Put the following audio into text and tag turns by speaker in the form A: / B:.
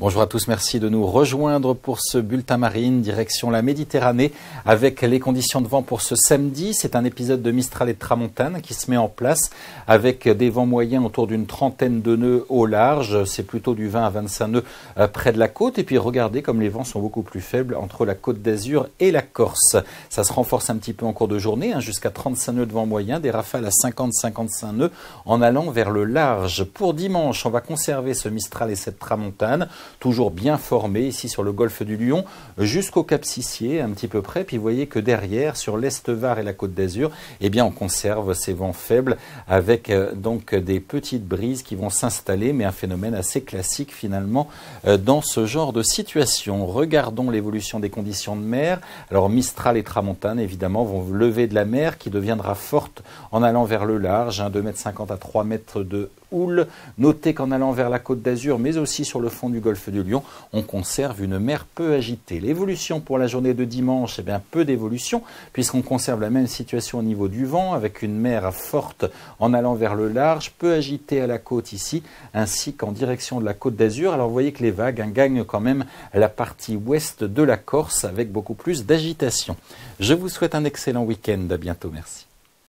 A: Bonjour à tous, merci de nous rejoindre pour ce bulletin marine, direction la Méditerranée, avec les conditions de vent pour ce samedi. C'est un épisode de Mistral et de Tramontane qui se met en place avec des vents moyens autour d'une trentaine de nœuds au large. C'est plutôt du 20 à 25 nœuds près de la côte. Et puis regardez comme les vents sont beaucoup plus faibles entre la Côte d'Azur et la Corse. Ça se renforce un petit peu en cours de journée, jusqu'à 35 nœuds de vent moyen, des rafales à 50-55 nœuds en allant vers le large. Pour dimanche, on va conserver ce Mistral et cette Tramontane, toujours bien formé ici sur le golfe du Lion jusqu'au Cap Sissier, un petit peu près. Puis vous voyez que derrière, sur l'Est-Var et la Côte d'Azur, eh bien on conserve ces vents faibles avec donc des petites brises qui vont s'installer, mais un phénomène assez classique finalement dans ce genre de situation. Regardons l'évolution des conditions de mer. Alors Mistral et Tramontane évidemment vont lever de la mer qui deviendra forte en allant vers le large, 2,50 m à 3 m de houle. Notez qu'en allant vers la Côte d'Azur, mais aussi sur le fond du golfe du Lion, on conserve une mer peu agitée. L'évolution pour la journée de dimanche, eh bien peu d'évolution, puisqu'on conserve la même situation au niveau du vent, avec une mer forte en allant vers le large, peu agitée à la côte ici, ainsi qu'en direction de la Côte d'Azur. Alors vous voyez que les vagues gagnent quand même la partie ouest de la Corse, avec beaucoup plus d'agitation. Je vous souhaite un excellent week-end. À bientôt. Merci.